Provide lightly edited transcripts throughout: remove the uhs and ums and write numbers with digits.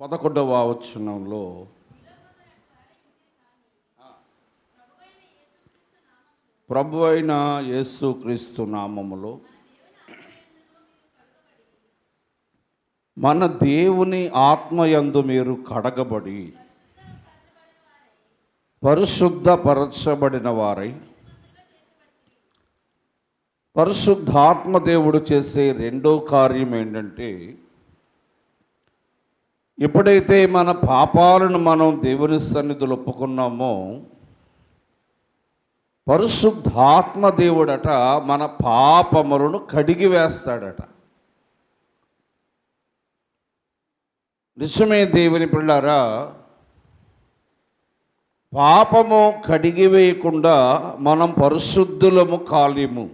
11వ వచనంలో ప్రభు అయిన యేసుక్రీస్తు నామములో మన దేవుని ఆత్మయందు మీరు కడగబడి పరిశుద్ధపరచబడిన వారై పరిశుద్ధాత్మ దేవుడు చేసే రెండో కార్యం ఏంటంటే, ఎప్పుడైతే మన పాపాలను మనం దేవుని సన్నిధిలో ఒప్పుకున్నామో పరిశుద్ధాత్మ దేవుడట మన పాపములను కడిగి వేస్తాడట. నిజమే దేవుని పిల్లారా, పాపము కడిగి వేయకుండా మనం పరిశుద్ధులము కాలేము.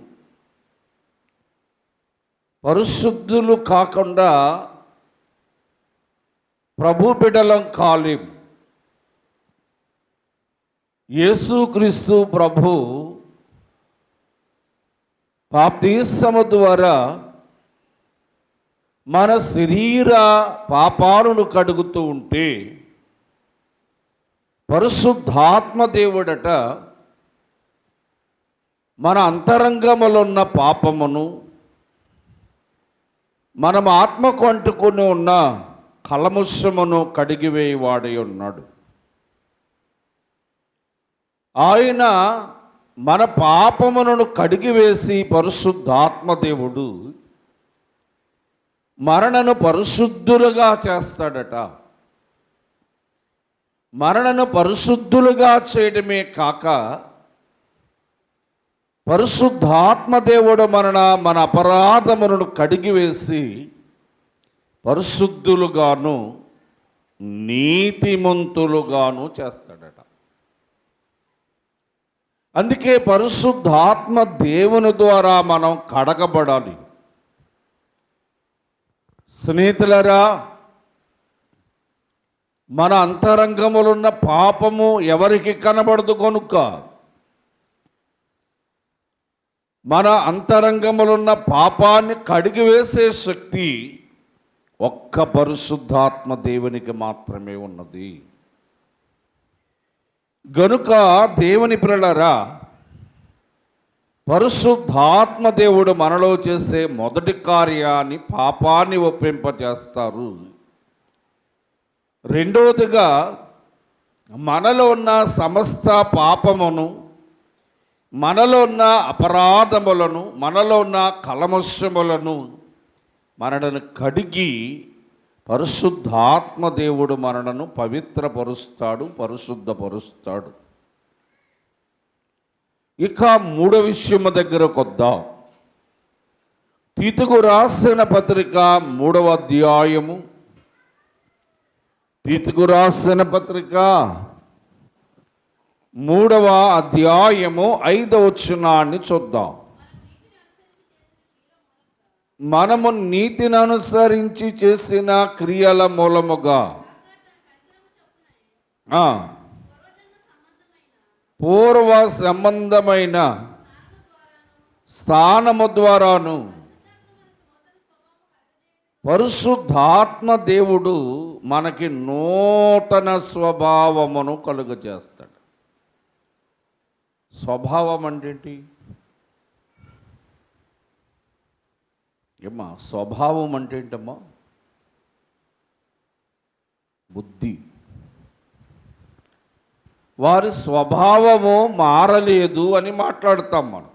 పరిశుద్ధులు కాకుండా ప్రభు బిడ్డలం కాలేము. యేసుక్రీస్తు ప్రభు బాప్తిస్మము ద్వారా మన శరీర పాపాలను కడుగుతూ ఉంటే పరిశుద్ధాత్మ దేవుడట మన అంతరంగములో ఉన్న పాపమును, మనం ఆత్మకు అంటుకుని ఉన్న కలముషమును కడిగివేయవాడై ఉన్నాడు. ఆయన మన పాపములను కడిగివేసి పరిశుద్ధాత్మ దేవుడు మనలను పరిశుద్ధులుగా చేస్తాడట. మనలను పరిశుద్ధులుగా చేయడమే కాక పరిశుద్ధాత్మ దేవుడు మన అపరాధములను కడిగివేసి పరిశుద్ధులుగాను నీతిమంతులుగాను చేస్తాడట. అందుకే పరిశుద్ధాత్మ దేవుని ద్వారా మనం కడగబడాలి. స్నేహితులరా, మన అంతరంగములున్న పాపము ఎవరికి కనబడదు కనుక మన అంతరంగములున్న పాపాన్ని కడిగివేసే శక్తి ఒక్క పరిశుద్ధాత్మ దేవునికి మాత్రమే ఉన్నది. గనుక దేవుని పిల్లలారా, పరిశుద్ధాత్మ దేవుడు మనలో చేసే మొదటి కార్యాన్ని పాపాన్ని ఒప్పింపజేస్తారు. రెండవదిగా మనలో ఉన్న సమస్త పాపమును, మనలో ఉన్న అపరాధములను, మనలో ఉన్న కల్మషములను మనలను కడిగి పరిశుద్ధాత్మ దేవుడు మనలను పవిత్రపరుస్తాడు, పరిశుద్ధపరుస్తాడు. ఇక మూడో విషయము దగ్గరకు వద్దాం. తీతుకు రాసిన పత్రిక 3వ అధ్యాయము, తీతుకు రాసిన పత్రిక 3వ అధ్యాయము 5వ వచనాన్ని చూద్దాం. మనము నీతిని అనుసరించి చేసిన క్రియల మూలముగా పూర్వ సంబంధమైన స్థానము ద్వారాను పరిశుద్ధాత్మ దేవుడు మనకి నూతన స్వభావమును కలుగజేస్తాడు. స్వభావం అంటే ఏంటి? ఏమ్మా, స్వభావం అంటే ఏంటమ్మా? బుద్ధి. వారి స్వభావము మారలేదు అని మాట్లాడతాం మనం.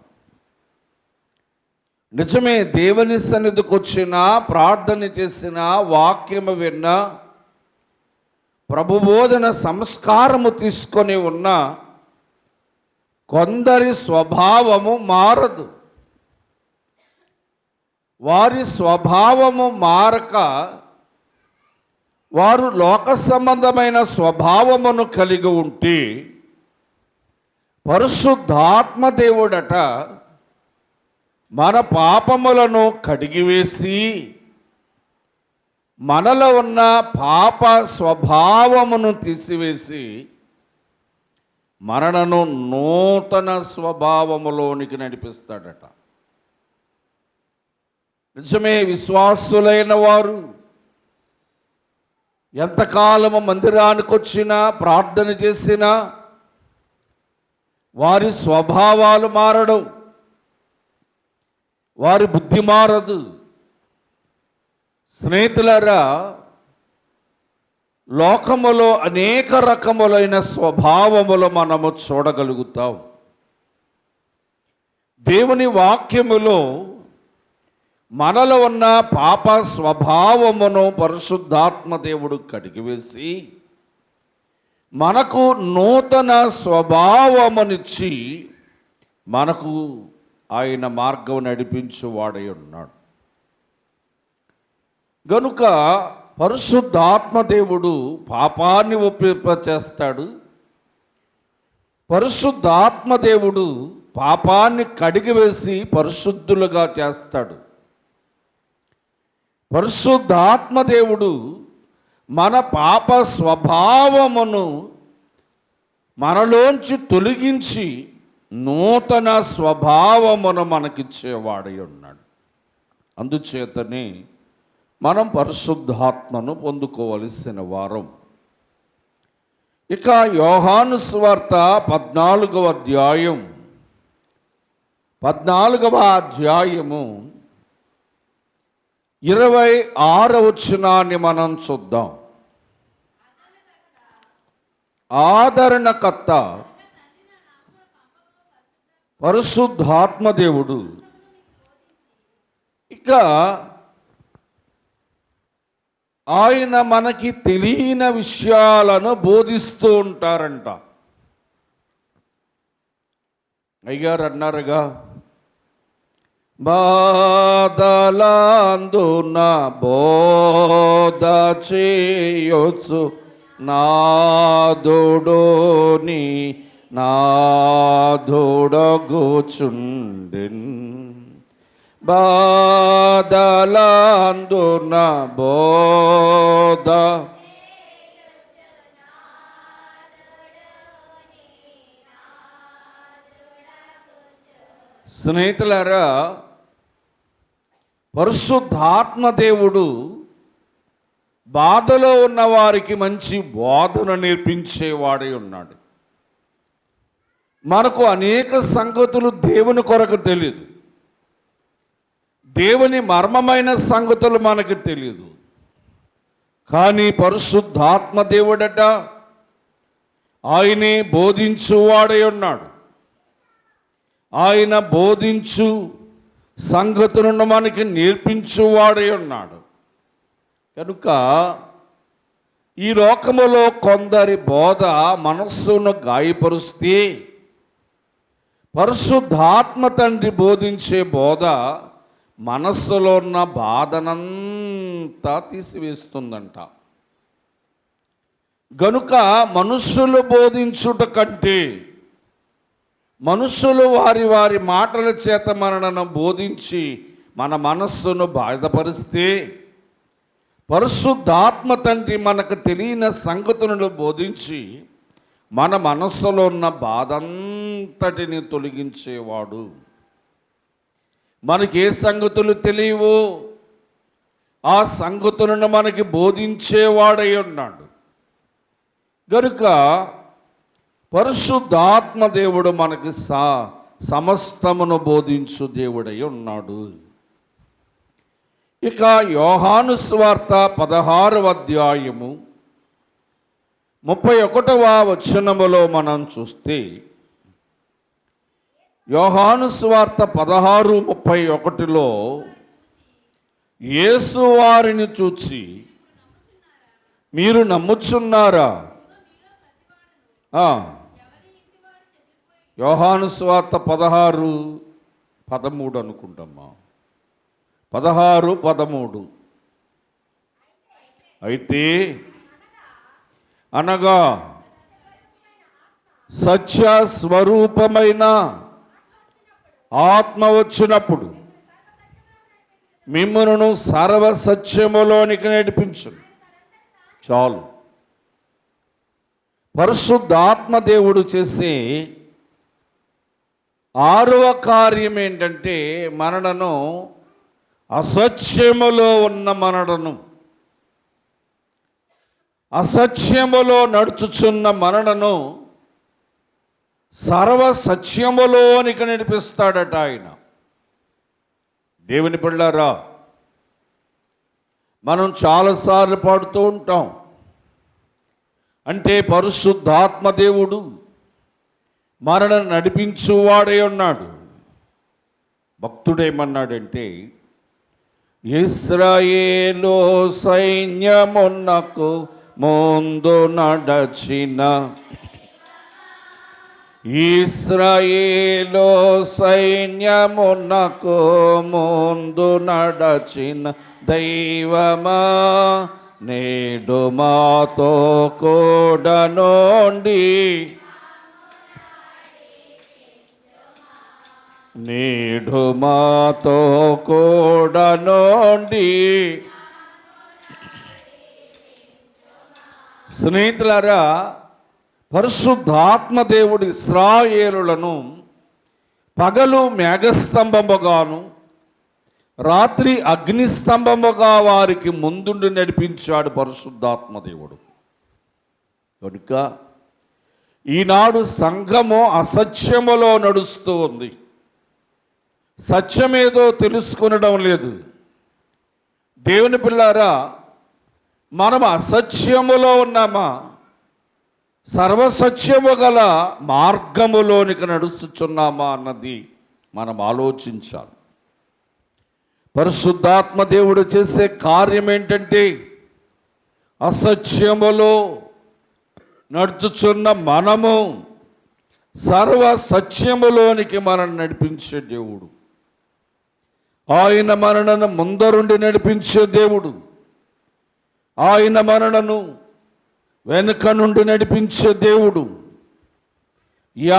నిజమే, దేవుని సన్నిధికి వచ్చిన, ప్రార్థన చేసిన, వాక్యము విన్న, ప్రభుబోధన సంస్కారము తీసుకొని ఉన్న కొందరి స్వభావము మారదు. వారి స్వభావము మారక వారు లోక సంబంధమైన స్వభావమును కలిగి ఉంటే పరిశుద్ధాత్మ దేవుడట మన పాపములను కడిగివేసి మనలో ఉన్న పాప స్వభావమును తీసివేసి మనలను నూతన స్వభావములోనికి నడిపిస్తాడట. నిజమే, విశ్వాసులైన వారు ఎంతకాలము మందిరానికి వచ్చినా ప్రార్థన చేసినా వారి స్వభావాలు మారడం, వారి బుద్ధి మారదు. స్నేహితులారా, లోకములో అనేక రకములైన స్వభావములు మనము చూడగలుగుతాం. దేవుని వాక్యములో మనలో ఉన్న పాప స్వభావమును పరిశుద్ధాత్మ దేవుడు కడిగివేసి మనకు నూతన స్వభావమునిచ్చి మనకు ఆయన మార్గం నడిపించువాడై ఉన్నాడు. గనుక పరిశుద్ధాత్మ దేవుడు పాపాన్ని ఒప్పింపచేస్తాడు. పరిశుద్ధాత్మ దేవుడు పాపాన్ని కడిగివేసి పరిశుద్ధులుగా చేస్తాడు. పరిశుద్ధాత్మ దేవుడు మన పాప స్వభావమును మనలోంచి తొలగించి నూతన స్వభావమును మనకిచ్చేవాడై ఉన్నాడు. అందుచేతనే మనం పరిశుద్ధాత్మను పొందుకోవలసిన వారం. ఇక యోహాను సువార్త 14వ అధ్యాయము 26వ వచనాన్ని మనం చూద్దాం. ఆదరణకర్త పరిశుద్ధాత్మ దేవుడు ఇక ఆయన మనకి తెలియని విషయాలను బోధిస్తూ ఉంటారంట. అయ్యారు అన్నారుగా, బాధలందున బోధ చేయొచ్చు నాదుడోని నాదుడగుచుండెన్. బాధలందున బోధ స్నేహితులారా, పరిశుద్ధాత్మ దేవుడు బాధలో ఉన్న వారికి మంచి బోధన నేర్పించేవాడై ఉన్నాడు. మనకు అనేక సంగతులు దేవుని కొరకు తెలియదు, దేవుని మర్మమైన సంగతులు మనకు తెలియదు. కానీ పరిశుద్ధాత్మ దేవుడట ఆయనే బోధించువాడై ఉన్నాడు. ఆయన బోధించు సంగతులను మనకి నేర్పించువాడై ఉన్నాడు. కనుక ఈ లోకములో కొందరి బోధ మనస్సును గాయపరుస్తే, పరిశుద్ధాత్మ తండ్రి బోధించే బోధ మనస్సులో ఉన్న బాధనంతా తీసివేస్తుందంట. గనుక మనుషులు బోధించుట కంటే మనుషులు వారి వారి మాటల చేత మనలను బోధించి మన మనస్సును బాధపరిస్తే, పరిశుద్ధాత్మ తండ్రి మనకు తెలియని సంగతులను బోధించి మన మనస్సులో ఉన్న బాధంతటిని తొలగించేవాడు. మనకి ఏ సంగతులు తెలియవో ఆ సంగతులను మనకి బోధించేవాడై ఉన్నాడు. గనుక పరిశుద్ధాత్మ దేవుడు మనకి సమస్తమును బోధించు దేవుడై ఉన్నాడు. ఇక యోహాను సువార్త 16వ అధ్యాయము 31వ వచనములో మనం చూస్తే, యోహాను సువార్త 16:31లో యేసు వారిని చూచి, మీరు నమ్ముచున్నారా? యోహాను సువార్త 16:13 అనుకుంటామా, 16:13. అయితే అనగా సత్య స్వరూపమైన ఆత్మ వచ్చినప్పుడు మిమ్మును సర్వ సత్యములోనికి నడిపించు. చాలు. పరిశుద్ధాత్మ దేవుడు చేసే 6వ కార్యం ఏంటంటే, మనలను అసత్యములో ఉన్న మనలను అసత్యములో నడుచుచున్న మనలను సర్వ సత్యములోనికి నడిపిస్తాడట ఆయన. దేవుని బిడ్డలారా, మనం చాలాసార్లు పాడుతూ ఉంటాం, అంటే పరిశుద్ధాత్మ దేవుడు మనల్ని నడిపించువాడై ఉన్నాడు. భక్తుడేమన్నాడంటే, ఇశ్రాయేలు సైన్యమునకు ముందు నడచిన, ఇశ్రాయేలు సైన్యమునకు ముందు నడచిన దైవమా, నేడు మాతో కూడనుండి, నేడు మాతో కూడనుండి. స్నేహితులారా, పరిశుద్ధాత్మ దేవుడు ఇశ్రాయేలులను పగలు మేఘస్తంభముగాను రాత్రి అగ్నిస్తంభముగా వారికి ముందుండి నడిపించాడు పరిశుద్ధాత్మ దేవుడు. కనుక ఈనాడు సంఘము అసత్యములో నడుస్తూ ఉంది. సత్యమేదో తెలుసుకొనడం లేదు. దేవుని పిల్లారా, మనం అసత్యములో ఉన్నామా, సర్వసత్యము గల మార్గములోనికి నడుస్తున్నామా అన్నది మనం ఆలోచించాలి. పరిశుద్ధాత్మ దేవుడు చేసే కార్యం ఏంటంటే, అసత్యములో నడుచుచున్న మనము సర్వ సత్యములోనికి మనం నడిపించే దేవుడు. ఆయన మనలను ముందరుండి నడిపించే దేవుడు. ఆయన మనలను వెనుక నుండి నడిపించే దేవుడు.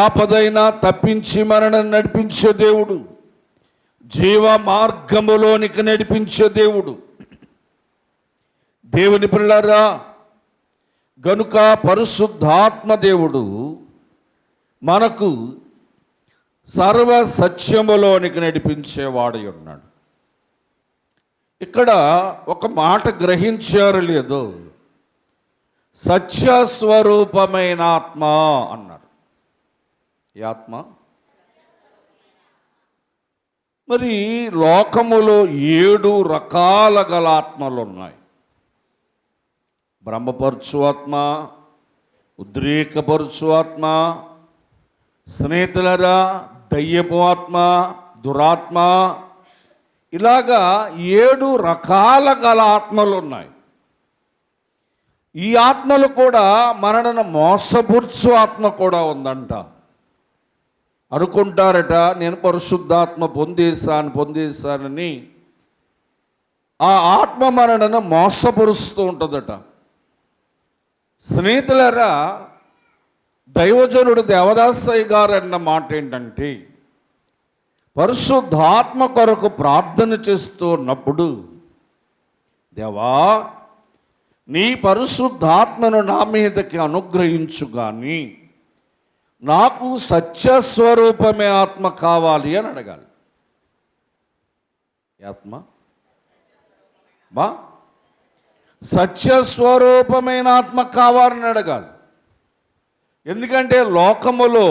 ఆపదైనా తప్పించి మనలను నడిపించే దేవుడు. జీవ మార్గములోనికి నడిపించే దేవుడు. దేవుని పిల్లరా, గనుక పరిశుద్ధాత్మ దేవుడు మనకు సర్వ సత్యములోనికి నడిపించేవాడై ఉన్నాడు. ఇక్కడ ఒక మాట గ్రహించారు లేదో, సత్యస్వరూపమైన ఆత్మ అన్నారు. ఈ ఆత్మ మరి లోకములో 7 రకాల గల ఆత్మలు ఉన్నాయి. బ్రహ్మపరచు ఆత్మ, ఉద్రేకపరచు ఆత్మ, స్నేహితులరా దయ్యపు ఆత్మ, దురాత్మ, ఇలాగా 7 రకాల గల ఆత్మలు ఉన్నాయి. ఈ ఆత్మలు కూడా మనను మోసపుర్చు ఆత్మ కూడా ఉందంట. అనుకుంటారట, నేను పరిశుద్ధాత్మ పొందేశానని. ఆ ఆత్మ మనను మోసపరుస్తూ ఉంటుందట. స్నేహితులరా, దైవజనుడు దేవదాసయ్య గారు అన్న మాట ఏంటంటే, పరిశుద్ధాత్మ కొరకు ప్రార్థన చేస్తూ ఉన్నప్పుడు, దేవా నీ పరిశుద్ధాత్మను నా మీదకి అనుగ్రహించు కానీ నాకు సత్యస్వరూపమే ఆత్మ కావాలి అని అడగాలి. ఆత్మ బా సత్యస్వరూపమైన ఆత్మ కావాలని అడగాలి. ఎందుకంటే లోకములో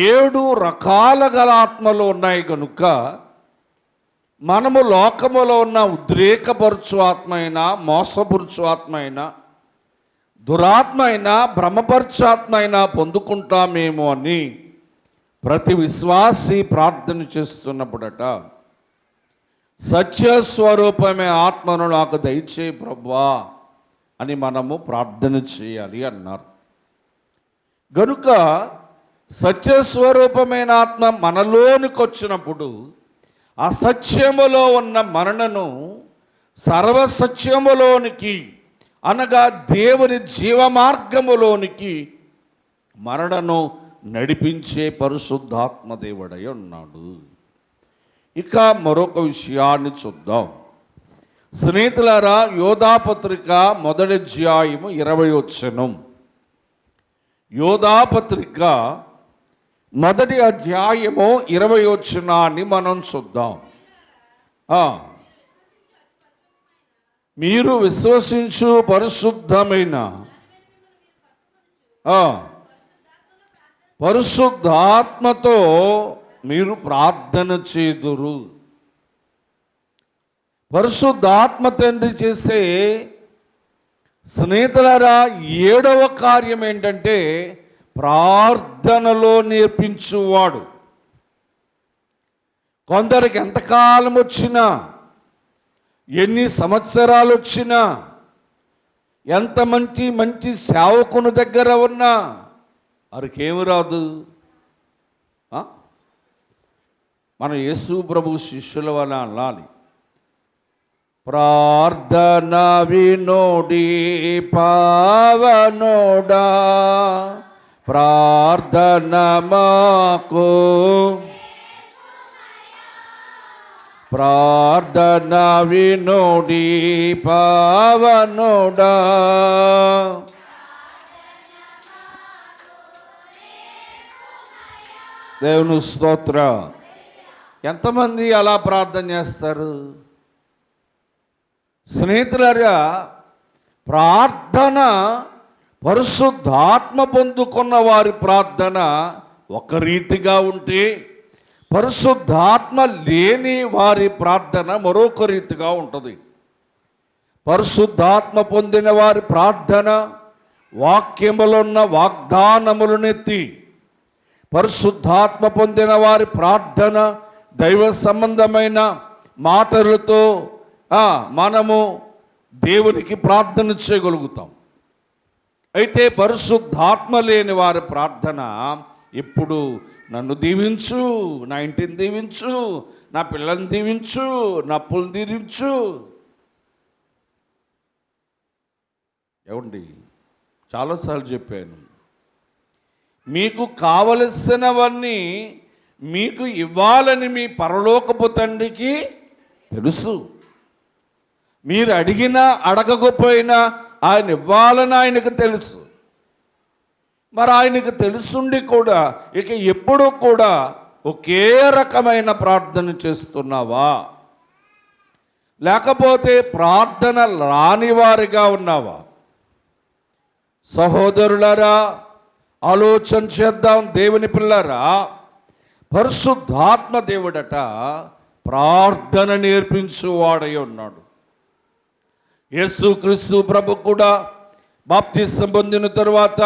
7 రకాల గల ఆత్మలు ఉన్నాయి కనుక మనము లోకములో ఉన్న ఉద్రేకపరచు ఆత్మ అయినా, మోసపరుచు ఆత్మ అయినా, దురాత్మ అయినా, భ్రమపరచాత్మ అయినా పొందుకుంటామేమో అని ప్రతి విశ్వాసి ప్రార్థన చేస్తున్నప్పుడట, సత్యస్వరూపమే ఆత్మను నాకు దయచేయి ప్రభువా అని మనము ప్రార్థన చేయాలి అన్నారు. గనుక సత్యస్వరూపమైన ఆత్మ మనలోనికి వచ్చినప్పుడు అసత్యములో ఉన్న మనలను సర్వసత్యములోనికి, అనగా దేవుని జీవమార్గములోనికి మనలను నడిపించే పరిశుద్ధాత్మ దేవుడై ఉన్నాడు. ఇక మరొక విషయాన్ని చూద్దాం. స్నేహితులారా, యోధాపత్రిక 1వ అధ్యాయము 20వ వచనం. యోధాపత్రిక 1వ అధ్యాయము 20వ వచనాన్ని మనం చూద్దాం. మీరు విశ్వసించు పరిశుద్ధమైన పరిశుద్ధాత్మతో మీరు ప్రార్థన చేదురు. పరిశుద్ధాత్మ తండ్రి చేసే స్నేహితులారా 7వ కార్యం ఏంటంటే ప్రార్థనలో నేర్పించువాడు. కొందరికి ఎంతకాలం వచ్చినా, ఎన్ని సంవత్సరాలు వచ్చినా, ఎంత మంచి మంచి సేవకుని దగ్గర ఉన్నా వారికేమి రాదు. మన యేసు ప్రభు శిష్యుల వల్ల అనాలి, ప్రార్థన వినోడి పావనోడా, ప్రార్థన మాకు, ప్రార్థన వినోడి పావనోడా. దేవుని స్తోత్ర. ఎంతమంది అలా ప్రార్థన చేస్తారు? స్నేహితులారా, ప్రార్థన పరిశుద్ధాత్మ పొందుకున్న వారి ప్రార్థన ఒక రీతిగా ఉంటే, పరిశుద్ధాత్మ లేని వారి ప్రార్థన మరొక రీతిగా ఉంటుంది. పరిశుద్ధాత్మ పొందిన వారి ప్రార్థన వాక్యములున్న వాగ్దానములనెత్తి, పరిశుద్ధాత్మ పొందిన వారి ప్రార్థన దైవ సంబంధమైన మాటలతో మనము దేవునికి ప్రార్థన చేయగలుగుతాం. అయితే పరిశుద్ధాత్మ లేని వారి ప్రార్థన ఎప్పుడు నన్ను దీవించు, నా ఇంటిని దీవించు, నా పిల్లల్ని దీవించు, నా అప్పులను తీరించు. ఏమండి, చాలాసార్లు చెప్పాను, మీకు కావలసినవన్నీ మీకు ఇవ్వాలని మీ పరలోకపు తండ్రికి తెలుసు. మీరు అడిగినా అడగకపోయినా ఆయన ఇవ్వాలని ఆయనకు తెలుసు. మరి ఆయనకు తెలుసుండి కూడా ఇక ఎప్పుడూ కూడా ఒకే రకమైన ప్రార్థన చేస్తున్నావా? లేకపోతే ప్రార్థన రానివారిగా ఉన్నావా? సహోదరులారా, ఆలోచన చేద్దాం. దేవుని పిల్లరా, పరిశుద్ధాత్మ దేవుడట ప్రార్థన నేర్పించువాడై ఉన్నాడు. యేసుక్రీస్తు ప్రభు కూడా బాప్తిసం పొందిన తరువాత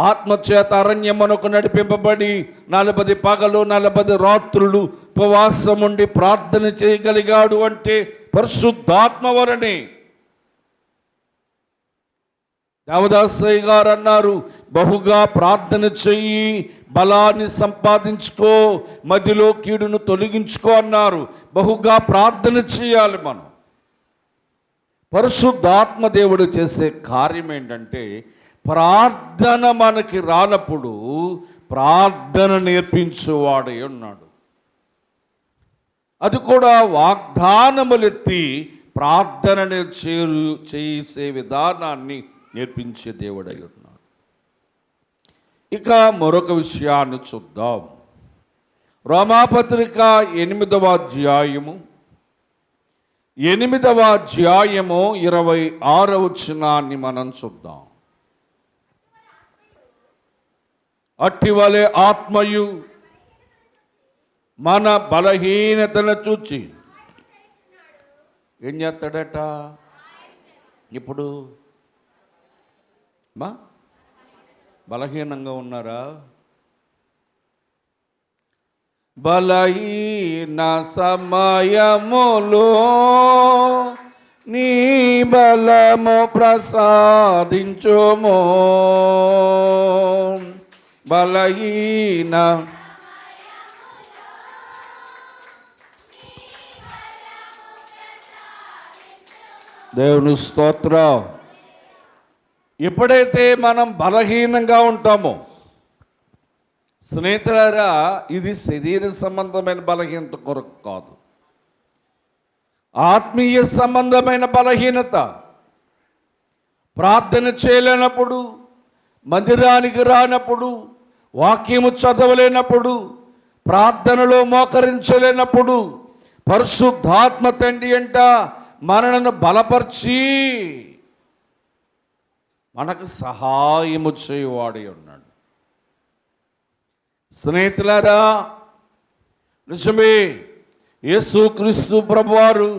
ఆత్మచేత అరణ్యమునకు నడిపింపబడి 40 పగలు 40 రాత్రులు ఉపవాసం ఉండి ప్రార్థన చేయగలిగాడు అంటే పరిశుద్ధాత్మ వలనే. దేవదాసయ్య గారు అన్నారు, బహుగా ప్రార్థన చెయ్యి, బలాన్ని సంపాదించుకో, మధ్యలో కీడును తొలగించుకో అన్నారు. బహుగా ప్రార్థన చేయాలి మనం. పరిశుద్ధాత్మ దేవుడు చేసే కార్యం ఏంటంటే, ప్రార్థన మనకి రానప్పుడు ప్రార్థన నేర్పించువాడై ఉన్నాడు. అది కూడా వాగ్దానములెత్తి ప్రార్థన చేసే విధానాన్ని నేర్పించే దేవుడై ఉన్నాడు. ఇక మరొక విషయాన్ని చూద్దాం. రోమాపత్రిక 8వ అధ్యాయము 26వ వచనాన్ని మనం చూద్దాం. అట్టివలే ఆత్మయు మన బలహీనతను చూచి ఏం చేస్తాడట? ఇప్పుడు బలహీనంగా ఉన్నారా? బలహీన సమయములో నీ బలము ప్రసాదించుము. బలహీన దేవుని స్తోత్రం. ఎప్పుడైతే మనం బలహీనంగా ఉంటామో, స్నేహితులారా, ఇది శరీర సంబంధమైన బలహీనత కొరకు కాదు, ఆత్మీయ సంబంధమైన బలహీనత. ప్రార్థన చేయలేనప్పుడు, మందిరానికి రానప్పుడు, వాక్యము చదవలేనప్పుడు, ప్రార్థనలో మోకరించలేనప్పుడు పరిశుద్ధాత్మ తండ్రి అంట మనలను బలపరిచి మనకు సహాయము చేయవాడి ఉన్నాడు. స్నేహితులారా, నిజమే, యేసుక్రీస్తు ప్రభువారు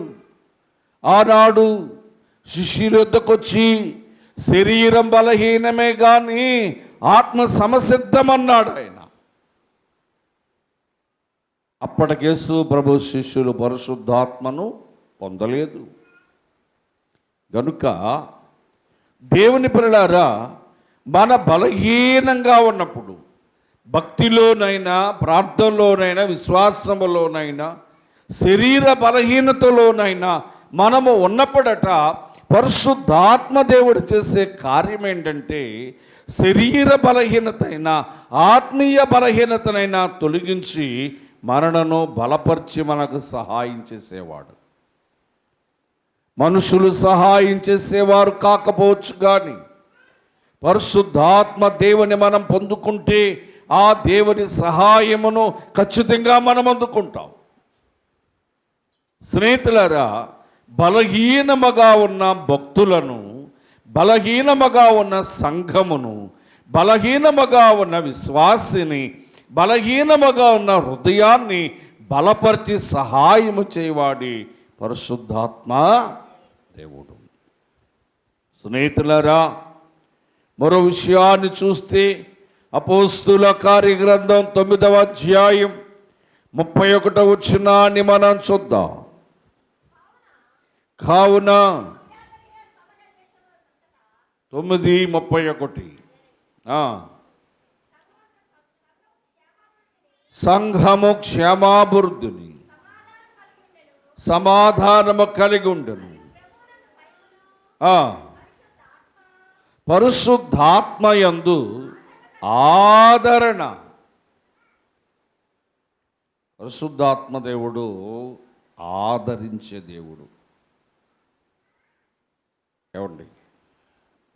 ఆనాడు శిష్యుల యొద్దకు వచ్చి శరీరం బలహీనమే కానీ ఆత్మ సమసిద్ధమన్నాడు ఆయన. అప్పటికి యేసు ప్రభు శిష్యులు పరిశుద్ధాత్మను పొందలేదు. గనుక దేవుని పిల్లలారా, మన బలహీనంగా ఉన్నప్పుడు, భక్తిలోనైనా, ప్రార్థనలోనైనా, విశ్వాసములోనైనా, శరీర బలహీనతలోనైనా మనము ఉన్నప్పుడట పరిశుద్ధాత్మ దేవుడు చేసే కార్యం ఏంటంటే శరీర బలహీనతైనా ఆత్మీయ బలహీనతనైనా తొలగించి మనలను బలపరిచి మనకు సహాయం చేసేవాడు. మనుషులు సహాయం చేసేవారు కాకపోవచ్చు కానీ పరిశుద్ధాత్మ దేవుని మనం పొందుకుంటే ఆ దేవుని సహాయమును ఖచ్చితంగా మనం అందుకుంటాం. స్నేహితులారా, బలహీనముగా ఉన్న భక్తులను, బలహీనముగా ఉన్న సంఘమును, బలహీనముగా ఉన్న విశ్వాసిని, బలహీనముగా ఉన్న హృదయాన్ని బలపరిచి సహాయము చేయవాడి పరిశుద్ధాత్మ దేవుడు. స్నేహితులారా, మరో విషయాన్ని చూస్తే అపోస్తుల కార్యగ్రంథం 9వ అధ్యాయం 31వ వచనాన్ని మనం చూద్దాం. కావున 9:31 సంఘము క్షేమాభివృద్ధిని సమాధానము కలిగి ఉండెను. పరిశుద్ధాత్మయందు ఆదరణ. పరిశుద్ధాత్మ దేవుడు ఆదరించే దేవుడు. ఏమండి,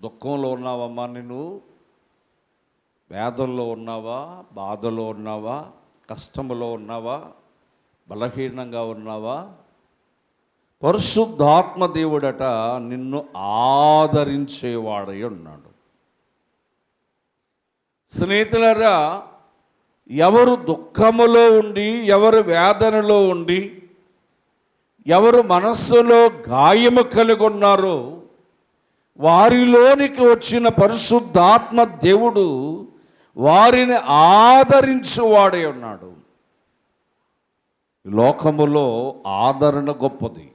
దుఃఖంలో ఉన్నావమ్మా, నేను వేదనలో ఉన్నావా, బాధలో ఉన్నావా, కష్టములో ఉన్నావా, బలహీనంగా ఉన్నావా, పరిశుద్ధాత్మ దేవుడట నిన్ను ఆదరించేవాడై ఉన్నాడు. స్నేహితులారా, ఎవరు దుఃఖములో ఉండి, ఎవరు వేదనలో ఉండి, ఎవరు మనస్సులో గాయము కలిగి ఉన్నారో వారిలోనికి వచ్చిన పరిశుద్ధాత్మ దేవుడు వారిని ఆదరించువాడై ఉన్నాడు. లోకములో ఆదరణ గొప్పది.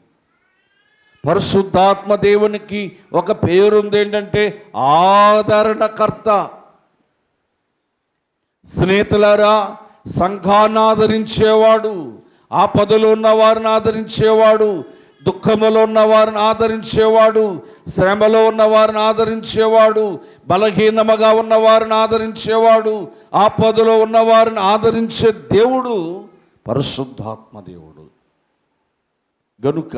పరిశుద్ధాత్మ దేవునికి ఒక పేరుంది, ఏంటంటే ఆదరణకర్త. స్నేహితులారా, సంఘాన్ని ఆదరించేవాడు, ఆపదలో ఉన్న వారిని ఆదరించేవాడు, దుఃఖములో ఉన్న వారిని ఆదరించేవాడు, శ్రమలో ఉన్న వారిని ఆదరించేవాడు, బలహీనముగా ఉన్న వారిని ఆదరించేవాడు, ఆపదలో ఉన్న వారిని ఆదరించే దేవుడు పరిశుద్ధాత్మ దేవుడు. గనుక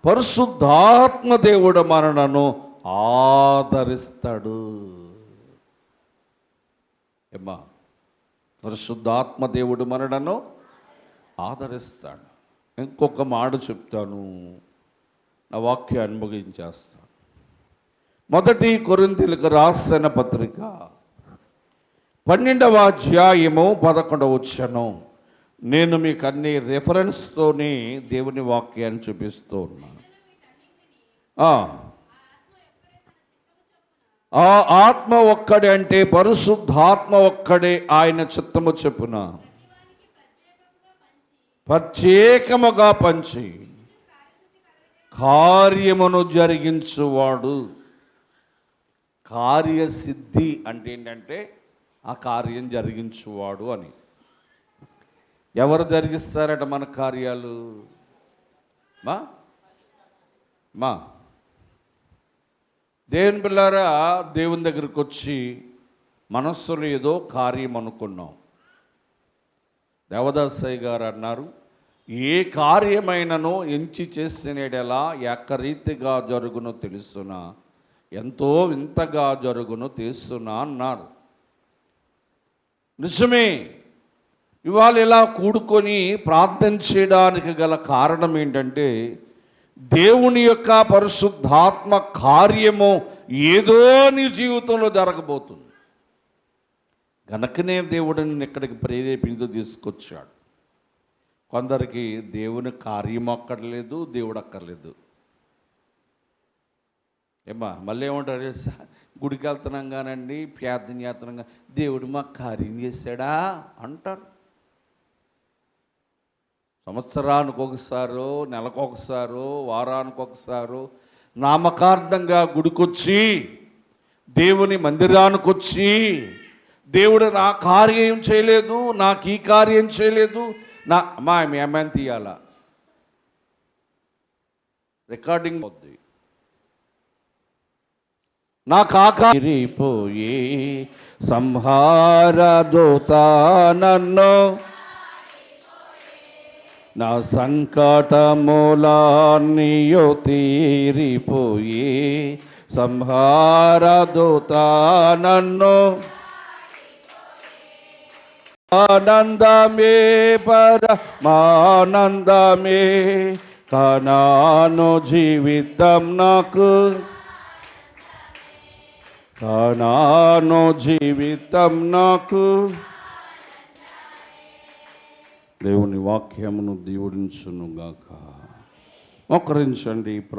పరిశుద్ధాత్మ దేవుడు మనలను ఆదరిస్తాడు. ఏమ్మా, పరిశుద్ధాత్మ దేవుడు మనలను ఆదరిస్తాడు. ఇంకొక మాట చెప్తాను, నా వాక్యాన్ని ముగించేస్తాను. 1 కొరింథీయులకు రాసిన పత్రిక 12వ అధ్యాయము 11వ వచనం. నేను మీకు అన్ని రెఫరెన్స్తోనే దేవుని వాక్యాన్ని చూపిస్తూ ఉన్నాను. ఆ ఆత్మ ఒక్కడే, అంటే పరిశుద్ధాత్మ ఒక్కడే ఆయన చిత్తము చెప్పున ప్రత్యేకముగా పంచి కార్యమును జరిగించువాడు. కార్యసిద్ధి అంటే ఏంటంటే ఆ కార్యం జరిగించువాడు అని. ఎవరు జరిగిస్తారట మన కార్యాలు? మా దేవుని పిల్లారా, దేవుని దగ్గరికి వచ్చి మనస్సులో ఏదో కార్యం అనుకున్నాం. దేవదాసయ్య గారు అన్నారు, ఏ కార్యమైనను ఎంచి చేసినడెలా ఏకరీతిగా జరుగును తెలుసునా, ఎంతో వింతగా జరుగును తెలుసునా అన్నారు. నిజమే. ఇవాళ ఇలా కూడుకొని ప్రార్థన చేయడానికి గల కారణం ఏంటంటే దేవుని యొక్క పరిశుద్ధాత్మ కార్యము ఏదో నీ జీవితంలో జరగబోతుంది. గనకనే దేవుడు నిన్ను ఇక్కడికి ప్రేరేపించు తీసుకొచ్చాడు. కొందరికి దేవుని కార్యం అక్కర్లేదు, దేవుడు అక్కర్లేదు. ఏమ్మా మళ్ళీ ఏమంటారు తెలుసా, గుడికి వెళ్తున్నాం కానండి, ప్రార్థన చేస్తున్నాం కానీ దేవుడు మాకు కార్యం చేశాడా అంటారు. సంవత్సరానికి ఒకసారో, నెలకొకసారో, వారానికి ఒకసారో నామకార్థంగా గుడికొచ్చి, దేవుని మందిరానికి వచ్చి, దేవుడు నా కార్యం చేయలేదు, నాకు ఈ కార్యం చేయలేదు, నా అమ్మా మీ అమ్మాయిని తీయాలా, రికార్డింగ్ అవుద్ది, నా కాకపోయి సంహార దూత నన్ను నా సంకటములన్నీయు తీరిపోయి సంహార దూత నన్ను ఆనందమే పరమానందమే కనాను జీవితం నాకు కనాను జీవితం నాకు. దేవుని వాక్యమును దీవుడించునుగాక. మోకరించండి.